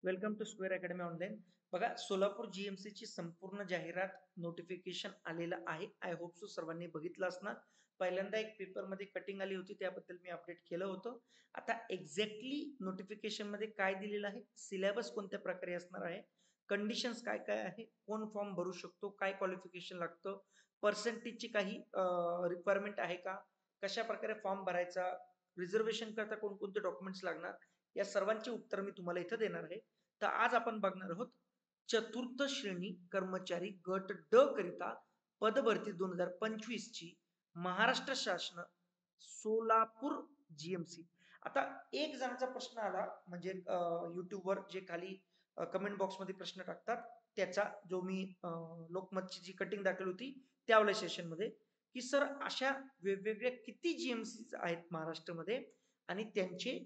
Welcome to square academy online. बघा, Solapur GMC ची संपूर्ण जाहिरात नोटिफिकेशन आलेलं आहे. आय होप सो सर्वांनी बघितलं असणार. पहिल्यांदा एक पेपरमध्ये कटिंग आली होती, त्याबद्दल मी अपडेट केलं होतं. आता एक्झॅक्टली नोटिफिकेशनमध्ये काय दिलेलं आहे, सिलेबस कोणत्या प्रकारे असणार आहे, कंडिशन्स काय काय आहे, कोण फॉर्म भरू शकतो, काय क्वालिफिकेशन लागतं, पर्सेंटेजची काही रिक्वायरमेंट आहे का, कशा प्रकारे फॉर्म भरायचा, रिझर्वेशन करता कोणकोणते डॉक्युमेंट्स लागणार, या सर्वांची उत्तर मी तुम्हाला इथं देणार आहे. तर आज आपण बघणार आहोत चतुर्थ श्रेणी कर्मचारी गट ड करिता पदभरती 2025 ची महाराष्ट्र शासन सोलापूर जीएमसी. आता एक जणांचा प्रश्न आला, म्हणजे युट्यूबवर जे खाली कमेंट बॉक्समध्ये प्रश्न टाकतात, त्याचा जो मी लोकमतची जी कटिंग दाखवली होती त्यावेळेस सेशन मध्ये, की सर अशा वेगवेगळ्या किती जीएमसी आहेत महाराष्ट्रामध्ये आणि त्यांचे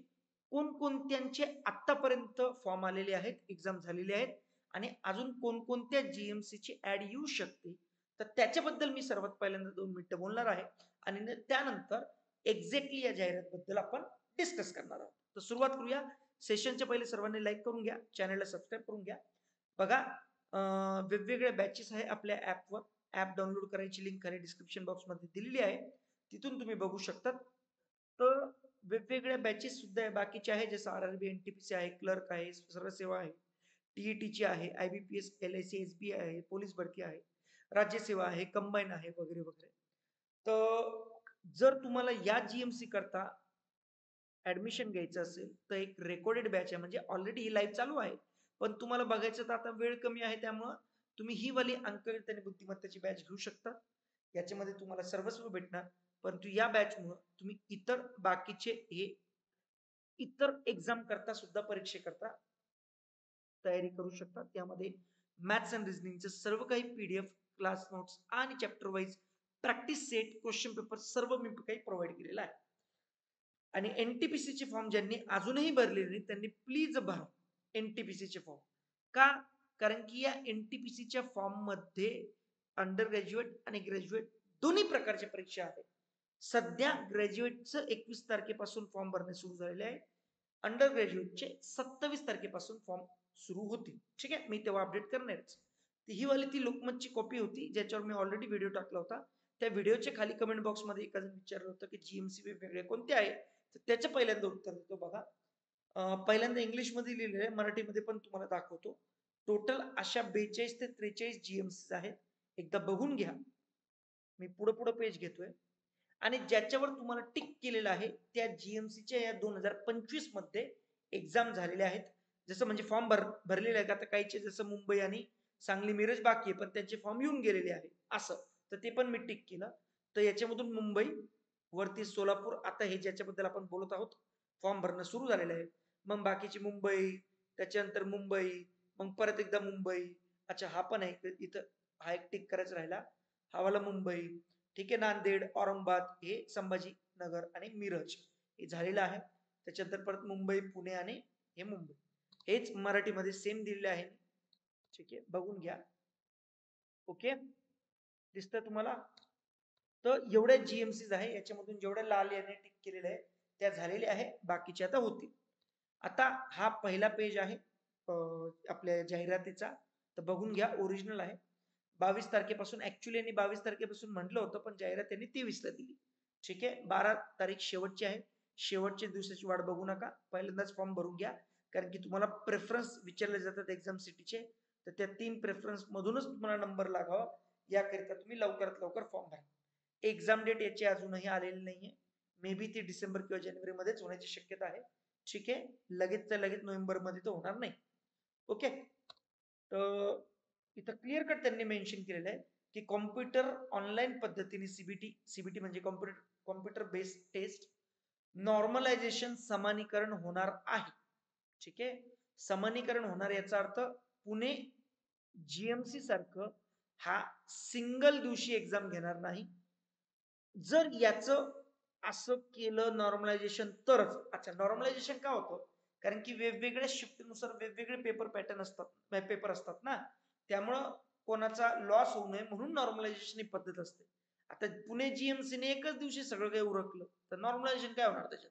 कोणकोणत्यांचे आतापर्यंत फॉर्म आलेले आहेत, एक्झाम झालेले आहेत आणि अजून कोणकोणत्या जीएमसीची ऍड येऊ शकते. तर त्याच्याबद्दल मी सर्वात पहिल्यांदा 2 मिनिटं बोलणार आहे आणि त्यानंतर एक्झॅक्टली या जाहिरातबद्दल आपण डिस्कस करणार आहोत. तर सुरुवात करूया. सेशनच्या पहिले सर्वांनी लाईक करून घ्या, चॅनलला सबस्क्राईब करून घ्या. बघा, वेगवेगळ्या बॅचेस आहे आपल्या ऍपवर. ऍप डाउनलोड करायची लिंक खाली डिस्क्रिप्शन बॉक्समध्ये दिलेली आहे, तिथून तुम्ही बघू शकता. तर वेगवेगळ्या बॅचेस सुद्धा आहे, बाकीचे आहे, जसं आरआरबी, एनटीपीसी आहे, क्लर्क आहे, सर्व सेवा आहे, टीईटीची आहे, आयबीपीएस, एलआयसी, एसबीआय आहे, पोलीस भरती आहे, राज्यसेवा आहे, कंबाईन आहे, वगैरे वगैरे. तर जर तुम्हाला या जीएमसी करता ऍडमिशन घ्यायचं असेल तर एक रेकॉर्डेड बॅच आहे, म्हणजे ऑलरेडी ही लाईव्ह चालू आहे, पण तुम्हाला बघायचं तर आता वेळ कमी आहे, त्यामुळं तुम्ही ही वाली अंकगणित आणि बुद्धिमत्तेची बॅच घेऊ शकता. याच्यामध्ये तुम्हाला सर्वस्व भेटणार, परंतु या बॅचमुळे तुम्ही इतर बाकीचे हे इतर एक्झाम करता सुद्धा परीक्षेकरता तयारी करू शकता. त्यामध्ये मॅथ्स अँड रिझनिंगचे सर्व काही पीडीएफ, क्लास नोट्स आणि chapter wise practice set, question paper सर्व मी काही प्रोव्हाइड केलेलं आहे. आणि एनटीपीसीचे फॉर्म ज्यांनी अजूनही भरलेले नाही त्यांनी प्लीज भरा एनटीपीसीचे फॉर्म. का? कारण की या एनटीपीसीच्या फॉर्म मध्ये अंडर ग्रॅज्युएट आणि ग्रॅज्युएट दोन्ही प्रकारच्या परीक्षा आहेत. सध्या ग्रॅज्युएटचं 21 तारखेपासून फॉर्म भरणे सुरू झालेले आहे. अंडर ग्रॅज्युएटचे 27 तारखेपासून फॉर्म सुरू होतील. ठीक आहे, मी तेव्हा अपडेट करणारच. ही वाली ती लोकमतची कॉपी होती, ज्याच्यावर मी ऑलरेडी व्हिडिओ टाकला होता. त्या व्हिडिओच्या खाली कमेंट बॉक्समध्ये एकाने विचारलं होतं की जीएमसी वेगवेगळे कोणते आहे, तर त्याचं पहिल्यांदा उत्तर देतो. बघा, पहिल्यांदा इंग्लिशमध्ये लिहिलेलं आहे, मराठीमध्ये पण तुम्हाला दाखवतो. टोटल अशा 42 ते 43 जीएमसी आहेत. एकदा बघून घ्या. मी पुढं पुढं पेज घेतोय आणि ज्याच्यावर तुम्हाला टिक केलेलं आहे त्या जीएमसीच्या या 2025 मध्ये एक्झाम झालेल्या आहेत. जसं म्हणजे फॉर्म भरलेले आहेत. आता काहीचे जसं मुंबई आणि सांगली मिरज बाकी आहे, पण त्यांचे फॉर्म येऊन गेलेले आहे असं. तर ते पण मी टिक केलं. तर याच्यामधून मुंबई, वरती सोलापूर, आता हे ज्याच्याबद्दल आपण बोलत आहोत फॉर्म भरणं सुरू झालेलं आहे. मग बाकीची मुंबई, त्याच्यानंतर मुंबई, मग परत एकदा मुंबई. अच्छा, हा पण आहे इथं, हा एक टिक करायचा राहिला, हा वाला मुंबई. ठीक आहे, नांदेड, औरंगाबाद, हे संभाजीनगर आणि मिरज हे झालेलं आहे. त्याच्यानंतर परत मुंबई, पुणे आणि हे मुंबई, हेच मराठीमध्ये सेम दिलेले आहे. ठीक आहे, बघून घ्या. ओके, दिसतंय तुम्हाला? तर एवढ्या जीएमसीज आहे, याच्यामधून जेवढ्या लाल याने टिक केलेले आहे त्या झालेल्या आहे, बाकीचे आता होतील. आता हा पहिला पेज आहे आपल्या जाहिरातीचा, तर बघून घ्या, ओरिजिनल आहे. 22 तारखेपासून, ऍक्च्युली यांनी 22 तारखेपासून म्हटलं होतं, पण जाहिरात त्यांनी 23 ला दिली. ठीक आहे, 12 तारीख शेवटची आहे. शेवटच्या दिवसाची वाट बघू नका, पहिल्यांदाच फॉर्म भरून घ्या. कारण की तुम्हाला प्रेफरन्स विचारले जातात एक्झाम सिटीचे, तर त्या 3 प्रेफरन्स मधूनच तुम्हाला नंबर लागावा, याकरिता तुम्ही लवकरात लवकर फॉर्म भरा. एक्झाम डेट याची अजूनही आलेली नाहीये. मे बी ती डिसेंबर किंवा जानेवारी मध्येच होण्याची शक्यता आहे. ठीक आहे, लगेच तर लगेच नोव्हेंबर मध्ये तर होणार नाही. ओके, तर इथं क्लिअर कट त्यांनी मेन्शन केलेलं आहे की कॉम्प्युटर ऑनलाईन पद्धतीने सीबीटी, सीबीटी म्हणजे कॉम्प्युटर बेस्ड टेस्ट, नॉर्मलायझेशन, समानीकरण होणार आहे. ठीक आहे, समानीकरण होणार याचा अर्थ पुणे जीएमसी सारखं हा सिंगल दिवशी एक्झाम घेणार नाही. जर याचं असं केलं नॉर्मलायझेशन तरच. अच्छा, नॉर्मलायझेशन का होतं? कारण की वेगवेगळ्या शिफ्टनुसार वेगवेगळे पेपर पॅटर्न असतात, पेपर असतात ना, त्यामुळं कोणाचा लॉस होऊ नये म्हणून नॉर्मलायझेशन ही पद्धत असते. आता पुणे जीएमसीने एकच दिवशी सगळं काही उरकलं तर नॉर्मलायझेशन काय होणार त्याच्यात?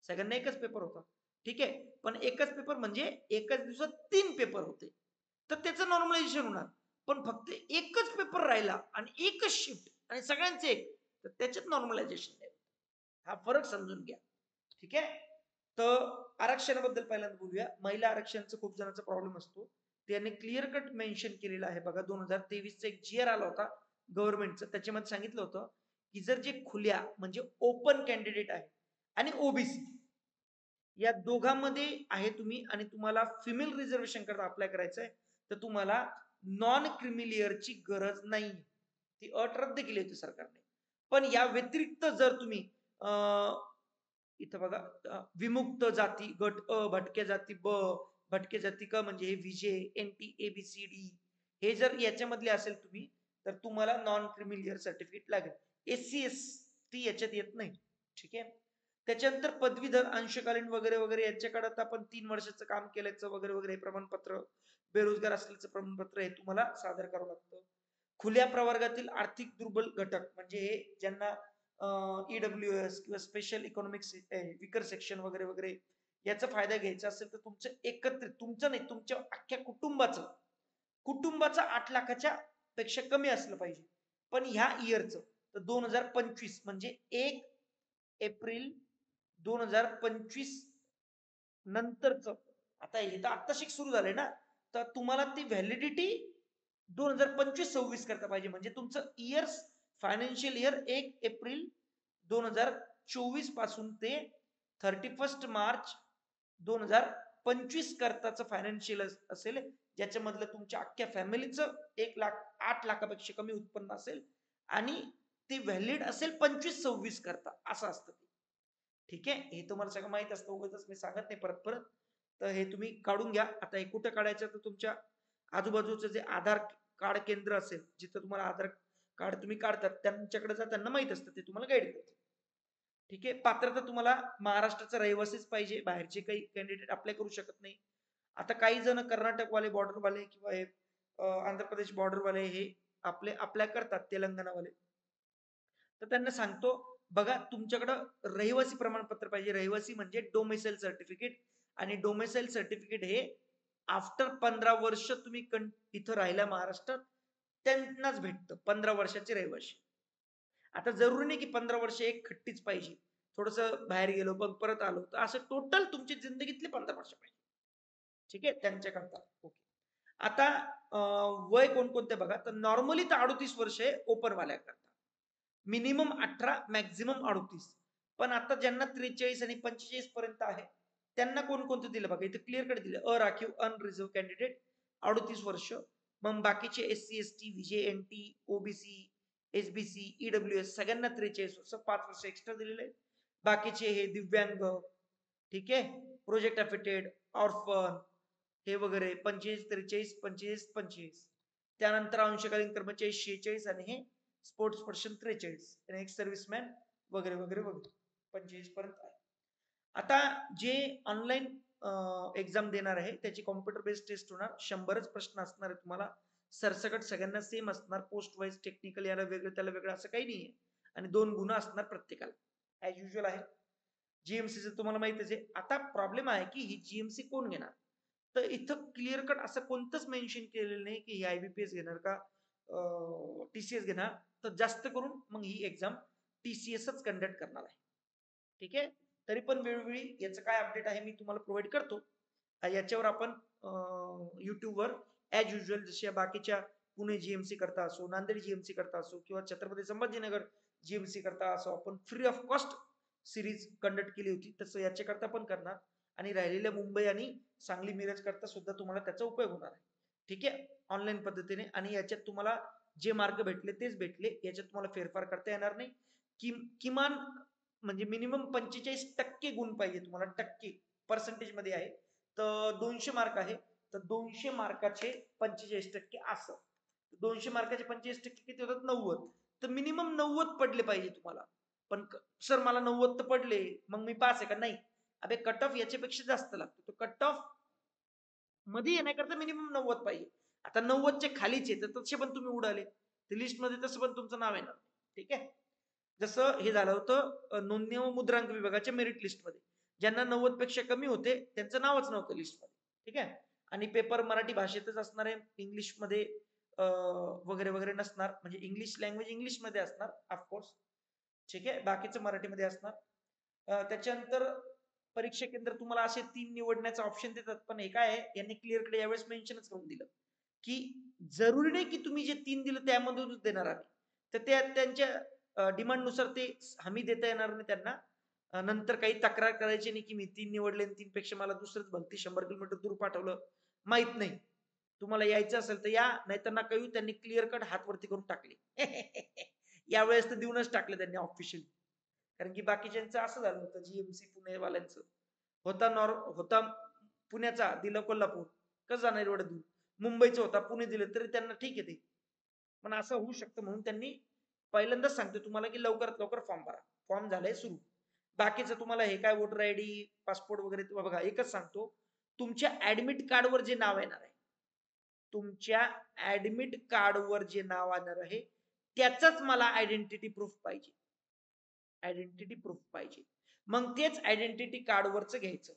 सगळ्यांना एकच पेपर होता. ठीक आहे. पण एकच पेपर म्हणजे एकाच दिवसात 3 पेपर होते. तर त्याचं नॉर्मलायझेशन होणार. पण फक्त एकच पेपर राहिला आणि एकच शिफ्ट आणि सगळ्यांचे एक, तर त्याच्यात नॉर्मलायझेशन नाही. हा फरक समजून घ्या. ठीक आहे. तर आरक्षणाबद्दल पहिल्यांदा बोलूया. महिला आरक्षणाचा खूप जणांचा प्रॉब्लेम असतो. त्यांनी क्लिअर कट मेन्शन केलेलं आहे बघा. 2023 चा एक जी आला होता गव्हर्नमेंटचा. त्याच्यामध्ये सांगितलं होतं, की जर जे खुल्या म्हणजे ओपन कॅन्डिडेट आहे आणि ओबीसी या दोघांमध्ये आहे तुम्ही आणि तुम्हाला फिमेल रिझर्वेशन करता अप्लाय करायचं आहे, तर तुम्हाला नॉन क्रिमिलियरची गरज नाही. ती अट रद्द केली होती सरकारने. पण या व्यतिरिक्त जर तुम्ही इथं बघा विमुक्त जाती गट अ, भटक्या जाती ब, भटक्या जाती क म्हणजे हे विजे, एनटी, एबीसीडी हे जर याच्यामधले असेल तुम्ही, तर तुम्हाला नॉन क्रिमिलियर सर्टिफिकेट लागेल. एससी एसटी याच्यात येत नाही. ठीक आहे. त्याच्यानंतर पदवीधर, अंशकालीन वगैरे वगैरे यांच्याकडे आता आपण 3 वर्षाचं काम केल्याचं वगैरे वगैरे हे प्रमाणपत्र, बेरोजगार असल्याचं प्रमाणपत्र हे तुम्हाला सादर करावं लागतं. खुल्या प्रवर्गातील आर्थिक दुर्बल घटक म्हणजे हे ज्यांना ईडब्ल्यूएस किंवा स्पेशल इकॉनॉमिक विकर सेक्शन वगैरे वगैरे याचा फायदा घ्यायचा असेल तर तुमचं एकत्रित, तुमचं नाही तुमच्या अख्ख्या कुटुंबाचं 8 लाखाच्या पेक्षा कमी असलं पाहिजे. पण ह्या इयरचं तर 2025 म्हणजे 1 एप्रिल 2025 नंतरच, आता हे तर आत्ताशिक सुरू झालंय ना, तर तुम्हाला ती व्हॅलिडिटी 2025-26 करता पाहिजे. म्हणजे तुमचं इयर्स फायनान्शियल इयर 1 एप्रिल 2024 पासून ते 31 मार्च 2025 करताच फायनान्शियल असेल, ज्याच्यामधलं तुमच्या अख्ख्या फॅमिलीचं 1,08,00,000पेक्षा कमी उत्पन्न असेल आणि ते व्हॅलिड असेल 25-26 करता असं असतं ते. ठीक आहे. हे तुम्हाला सगळं माहित असतं, उगाच मी सांगत नाही परत परत. तर हे तुम्ही काढून घ्या. आता हे कुठं काढायचं, तर तुमच्या आजूबाजूचं जे आधार कार्ड केंद्र असेल, जिथं तुम्हाला आधार कार्ड तुम्ही काढतात त्यांच्याकडे जा, त्यांना माहित असतं, ते तुम्हाला गाईड करतात. ठीक आहे. पात्रता तुम्हाला महाराष्ट्राचा रहिवासीच पाहिजे, बाहेरचे काही कॅन्डिडेट अप्लाय करू शकत नाही. आता काही जण कर्नाटकवाले बॉर्डरवाले किंवा हे आंध्र प्रदेश बॉर्डरवाले हे आपले अप्लाय करतात, तेलंगणावाले. तर त्यांना सांगतो, बघा तुमच्याकडं रहिवासी प्रमाणपत्र पाहिजे. रहिवासी म्हणजे डोमेसाईल सर्टिफिकेट, आणि डोमेसाईल सर्टिफिकेट हे आफ्टर 15 वर्ष तुम्ही इथं राहिल्या महाराष्ट्रात त्यांनाच भेटतं. 15 वर्षाचे रहिवासी. आता जरुरी नाही की 15 वर्ष एक खट्टीच पाहिजे. थोडंसं बाहेर गेलो मग परत आलो, तर असं टोटल तुमची जिंदगीतली 15 वर्ष पाहिजे. ठीक आहे, त्यांच्याकरता. ओके. आता वय कोणकोणते बघा, तर नॉर्मली तर 38 वर्ष आहे ओपन वाल्याकरता. Minimum 18, maximum 38. पण आता ज्यांना 43 आणि 45 पर्यंत आहे, त्यांना कोणकोणतं दिलं बघा, इथे क्लिअर कट दिलं. अराखीव अनरिझर्व्ह कॅन्डिडेट 38 वर्ष. मग बाकीचे SC, ST, VJ, NT, OBC, SBC, EWS सगळ्यांना 43 वर्ष, 5 वर्ष एक्स्ट्रा दिलेले आहेत. बाकीचे हे दिव्यांग, ठीक आहे, प्रोजेक्ट अफेटेड, ऑर्फन हे वगैरे 25, 43, 25, 25. त्यानंतर अंशकालीन कर्मचारी 46 आणि हे स्पोर्ट्स पर्सन 43 आणि एक सर्व्हिसमॅन वगैरे वगैरे वगैरे 25 पर्यंत आहे. आता जे ऑनलाईन एक्झाम देणार आहे त्याची कॉम्प्युटर बेस्ड टेस्ट होणार. 100च प्रश्न असणार आहे तुम्हाला. सरसकट सगळ्यांना सेम असणार. पोस्ट वाईज टेक्निकल याला वेगळं त्याला वेगळं असं काही नाहीये. आणि 2 गुण असणार प्रत्येकाला. ॲज युजुअल आहे. जीएमसीचं तुम्हाला माहितीच आहे. आता प्रॉब्लेम आहे की ही जीएमसी कोण घेणार? तर इथं क्लिअर कट असं कोणतंच मेन्शन केलेलं नाही की ही आयबीपीएस घेणार का टीसीएस घेणार. तर जास्त करून मग ही एक्झाम टीसीएसच कंडक्ट करणार आहे. ठीक आहे. तरी पण वेळोवेळी याचं काय अपडेट आहे मी तुम्हाला प्रोव्हाइड करतो. याच्यावर आपण युट्यूबवर ॲज युजुअल जशा बाकीच्या पुणे जीएमसी करता असो, नांदेड जीएमसी करता असो किंवा छत्रपती संभाजीनगर जीएमसी करता असो, आपण free of cost series conduct केली होती, तसं याच्याकरता पण करणार. आणि राहिलेल्या मुंबई आणि सांगली मिरज करता सुद्धा तुम्हाला त्याचा उपयोग होणार आहे. ठीक आहे, ऑनलाईन पद्धतीने. आणि याच्यात तुम्हाला जे मार्क भेटले तेच भेटले, याच्यात तुम्हाला फेरफार करता येणार नाही. किमान म्हणजे मिनिमम 45% गुण पाहिजे तुम्हाला. टक्के पर्सेंटेज मध्ये आहे, तर 200 मार्क आहे, तर 200 मार्काचे 45% असं. 200 मार्काचे 45% किती होतात? 90. तर मिनिमम 90 पडले पाहिजे तुम्हाला. पण सर मला 90 तर पडले, मग मी पास आहे का? नाही. अबे कट ऑफ याच्यापेक्षा जास्त लागतो. तो कट ऑफ मध्ये येण्याकरता मिनिमम 90 पाहिजे. आता 90च्या खालीच आहे, तर तसे पण तुम्ही उडाले. ते लिस्टमध्ये तसं पण तुमचं नाव येणार. ठीक आहे. जसं हे झालं होतं नोंदणी व मुद्रांक विभागाच्या मेरिट लिस्टमध्ये. ज्यांना 90 पेक्षा कमी होते त्यांचं नावच नव्हतं लिस्टमध्ये. ठीक आहे. आणि पेपर मराठी भाषेतच असणार आहे, इंग्लिशमध्ये वगैरे वगैरे नसणार, म्हणजे इंग्लिश लँग्वेज इंग्लिशमध्ये असणार ऑफकोर्स. ठीक आहे. बाकीचं मराठीमध्ये असणार. त्याच्यानंतर परीक्षा केंद्र तुम्हाला असे 3 निवडण्याचा ऑप्शन देतात, पण हे काय आहे, यांनी क्लिअर कडे यावेळेस मेन्शनच करून दिलं की जरुरी नाही की तुम्ही जे 3 दिलं त्यामधूनच देणार आम्ही. तर त्या त्यांच्या डिमांडनुसार ते हमी देता येणार नाही त्यांना. नंतर काही तक्रार करायची नाही की मी 3 निवडले आणि 3 पेक्षा मला दुसरंच भलती 100 किलोमीटर दूर पाठवलं. माहित नाही. तुम्हाला यायचं असेल तर या, नाहीतर नका येऊ. त्यांनी क्लिअर कट हात वरती करून टाकले. यावेळेस तर देऊनच टाकले त्यांनी ऑफिशियल. कारण की बाकीच्यांचं असं झालं होतं जीएमसी पुणेवाल्यांचं. होता पुण्याचा, दिलं कोल्हापूर. कसं जाणार एवढं दूर? मुंबईचा होता, पुणे दिलं तरी त्यांना ठीक आहे ते. पण असं होऊ शकतं म्हणून त्यांनी पहिल्यांदाच सांगतो तुम्हाला की लवकरात लवकर फॉर्म भरा. फॉर्म झालाय सुरू. बाकीचं तुम्हाला हे काय वोटर आयडी, पासपोर्ट वगैरे बघा एकच सांगतो. तुमच्या ऍडमिट कार्डवर जे नाव येणार आहे, तुमच्या ऍडमिट कार्डवर जे नाव येणार आहे त्याचंच मला आयडेंटिटी प्रूफ पाहिजे. आयडेंटिटी प्रूफ पाहिजे. मग तेच आयडेंटिटी कार्डवरच घ्यायचं.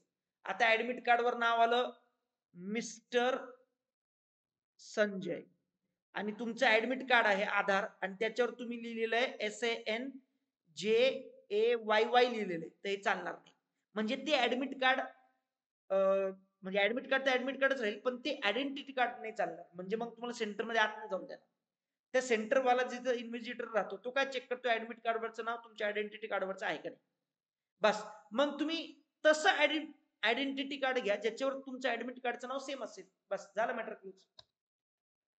आता ऍडमिट कार्डवर नाव आलं मिस्टर संजय आणि तुमचं ऍडमिट कार्ड आहे आधार आणि त्याच्यावर तुम्ही लिहिलेलं आहे SANJAYY लिहिलेलं आहे, तर हे चालणार नाही. म्हणजे ते ऍडमिट कार्ड म्हणजे ऍडमिट कार्ड तर ऍडमिट कार्डच राहील, पण ते आयडेंटिटी कार्ड नाही चालणार. म्हणजे मग तुम्हाला सेंटरमध्ये आत नाही जाऊन देणार. त्या सेंटरवाला जिथं इन्व्हिजिटर राहतो तो काय चेक करतो ऍडमिट कार्डवरचं नाव तुमच्या आयडेंटिटी कार्डवरचं आहे का नाही. बस मग तुम्ही तसं आयडेंटिटी कार्ड घ्या ज्याच्यावर तुमचं ऍडमिट कार्डचं नाव सेम असेल. बस झालं मॅटर क्लोज.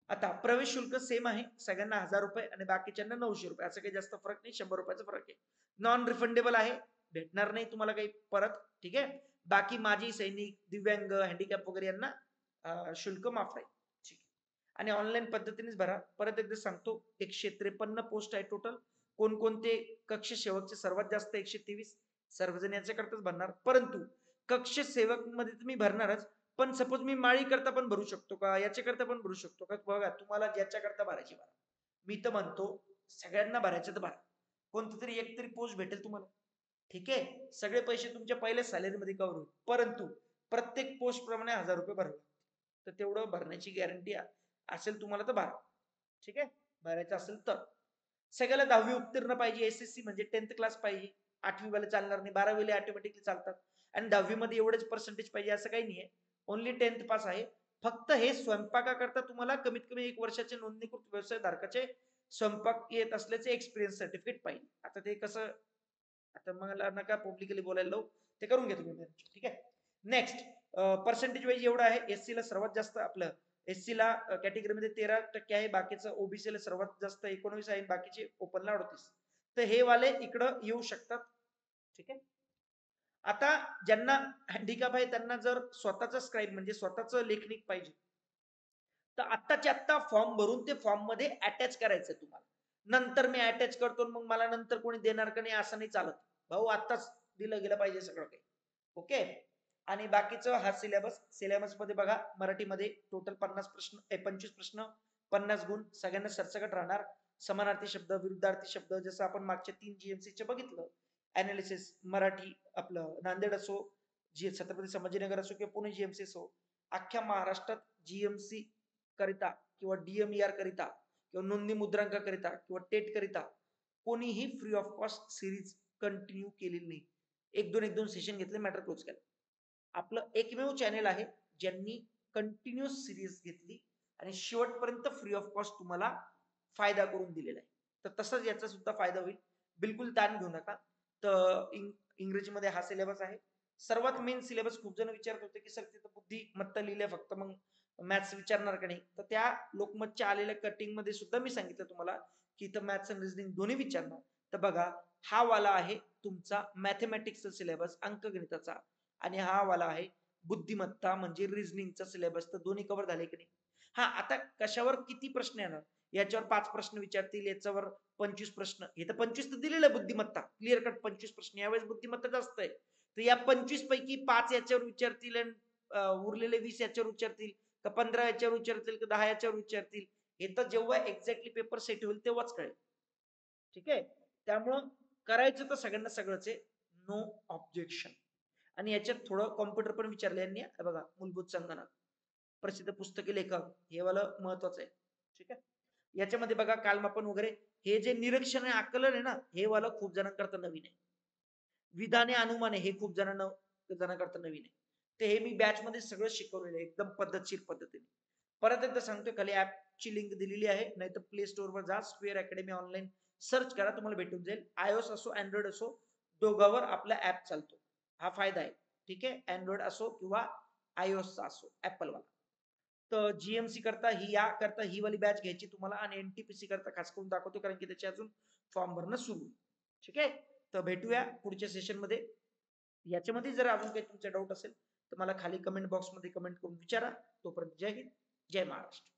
आता प्रवेश शुल्क सेम आहे सगळ्यांना 1000 रुपये आणि बाकीच्यांना 900 रुपये. असं काही जास्त फरक नाही, 100 रुपयाचा फरक आहे. नॉन रिफंडेबल आहे, भेटणार नाही तुम्हाला काही परत. ठीक आहे. बाकी माजी सैनिक, दिव्यांग, हँडिकॅप वगैरे यांना शुल्क माफ आहे. ठीक आहे. आणि ऑनलाईन पद्धतीनेच भरा. परत एकदा सांगतो 153 पोस्ट आहे टोटल. कोणकोणते कक्ष सेवकचे सर्वात जास्त 123, सर्वजण याच्याकरताच भरणार. परंतु कक्ष सेवक मध्ये तुम्ही भरणारच, पण सपोज मी माळी करता पण भरू शकतो का, याच्या करता पण भरू शकतो का, बघा तुम्हाला ज्याच्या करता भरायची भरा. मी तर म्हणतो सगळ्यांना भरायचं तर भरा. कोणतं तरी एक तरी पोस्ट भेटेल तुम्हाला. ठीक आहे. सगळे पैसे तुमच्या पहिल्या सॅलरी मध्ये कव्हर होईल, परंतु प्रत्येक पोस्ट प्रमाणे 1000 रुपये भरावे. तर तेवढं भरण्याची गॅरंटी असेल तुम्हाला तर भरा. ठीक आहे. भरायचं असेल तर सगळ्याला 10वी उत्तीर्ण पाहिजे. SSC म्हणजे 10th क्लास पाहिजे. 8वी वाले चालणार नाही, 12वी वाले ऑटोमॅटिकली चालतात. आणि 10वी मध्ये एवढेच पर्सेंटेज पाहिजे असं काही नाहीये. ओन्ली 10th पास आहे. फक्त हे स्वयंपाकाकरता तुम्हाला कमीत कमी 1 वर्षाचे नोंदणीकृत व्यवसाय धारकाचे स्वयंपाक येत असल्याचे एक्सपिरियन्स सर्टिफिकेट पाहिजे. आता ते कसं, आता मला नका पब्लिकली बोलायला लावू, ते करून घ्या तुम्ही. ठीक आहे. नेक्स्ट पर्सेंटेज वाईज एवढं आहे. SC ला सर्वात जास्त आपलं SC ला कॅटेगरीमध्ये 13% आहे, बाकीचं OBC ला सर्वात जास्त 19 आहे, बाकीचे ओपनला 38. तर हे वाले इकडं येऊ शकतात. ठीक आहे. आता ज्यांना हँडिकॅप आहे त्यांना जर स्वतःचा स्क्राईब म्हणजे स्वतःच लेखनिक पाहिजे, तर आत्ताच्या आत्ता फॉर्म भरून ते फॉर्म मध्ये अटॅच करायचं तुम्हाला. नंतर मी अटॅच करतो मग मला नंतर कोणी देणार का नाही असं नाही चालत. भाऊ आत्ताच दिलं गेलं पाहिजे सगळं काही. ओके. आणि बाकीचं हा सिलेबस मध्ये बघा मराठीमध्ये टोटल 50 प्रश्न 25 प्रश्न 50 गुण सगळ्यांना सरसकट राहणार. समानार्थी शब्द, विरुद्धार्थी शब्द, जसं आपण मागच्या 3 GMC चे बघितलं. अनालिसिस मराठी आपलं नांदेड असो, छत्रपती संभाजीनगर असो किंवा पुणे GMC असो, अख्ख्या महाराष्ट्रात GMC करिता किंवा DMER करिता किंवा नोंदणी मुद्रांक करिता किंवा टेट करिता कोणीही free of cost series continue केलेली नाही. एक दोन सेशन घेतले, मॅटर क्लोज केलं. आपलं एकमेव चॅनेल आहे ज्यांनी कंटिन्युअस सिरीज घेतली आणि शेवटपर्यंत फ्री ऑफ कॉस्ट तुम्हाला फायदा करून दिलेला आहे. तर तसंच याचा सुद्धा फायदा होईल. बिलकुल ताण घेऊ नका. तर इंग्रजीमध्ये हा सिलेबस आहे. सर्वात मेन सिलेबस. खूप जण विचारत होते की सर तिथं बुद्धिमत्ता लिहिलंय फक्त, मग मॅथ्स विचारणार का नाही. तर त्या लोकमतच्या आलेल्या कटिंग मध्ये सुद्धा मी सांगितलं तुम्हाला की इथं मॅथ्स आणि रिझनिंग दोन्ही विचारणार. तर बघा हा वाला आहे तुमचा मॅथमॅटिक्सचा सिलेबस अंकगणिताचा आणि हा वाला आहे बुद्धिमत्ता म्हणजे रिझनिंगचा सिलेबस. तर दोन्ही कव्हर झाले की नाही. हा आता कशावर किती प्रश्न येणार, याच्यावर 5 प्रश्न विचारतील, याच्यावर 25 प्रश्न. हे तर 25 तर दिलेलं आहे बुद्धिमत्ता, क्लिअर कट 25 प्रश्न. यावेळेस बुद्धिमत्ता जास्त आहे. तर या 25 पैकी 5 याच्यावर विचारतील आणि उरलेले 20 याच्यावर विचारतील का 15 याच्यावर विचारतील का 10 याच्यावर विचारतील, हे तर जेव्हा एक्झॅक्टली पेपर सेट होईल तेव्हाच कळेल. ठीक आहे. त्यामुळं करायचं तर सगळ्यांना सगळंच आहे. No objection. आणि याच्यात थोडं कॉम्प्युटर पण विचारलं यांनी. हे बघा, मूलभूत संगणक, प्रसिद्ध पुस्तके लेखक, हे वालं महत्वाचं आहे. ठीक आहे. याच्यामध्ये बघा कालमापन वगैरे, हे जे निरीक्षण आणि आकलन आहे ना, हे वालं खूप जणांकरता नवीन आहे. विधाने, अनुमाने हे खूप जणांकरता नवीन आहे. ते हे मी बॅचमध्ये सगळं शिकवलेलं आहे एकदम पद्धतशीर पद्धतीने. परत एकदा सांगतोय, खाली ॲपची लिंक दिलेली आहे. नाहीतर प्ले स्टोअरवर जा, स्क्वेअर अकॅडमी ऑनलाईन सर्च करा, तुम्हाला भेटून जाईल. iOS असो, Android असो, दोघांवर आपला ॲप चालतो. हा फायदा आहे. ठीक आहे. Android असो किंवा iOSचा असो, Appleवाला. तर जीएमसी करता ही वाली बॅच घ्यायची तुम्हाला आणि एनटीपीसी करता खास करून दाखवतो, कारण की त्याचे अजून फॉर्म भरणं सुरू आहे. ठीक आहे. तर भेटूया पुढच्या सेशनमध्ये. याच्यामध्ये जर अजून काही तुमचा डाऊट असेल तर मला खाली कमेंट बॉक्समध्ये कमेंट करून विचारा. तोपर्यंत जय हिंद, जय महाराष्ट्र.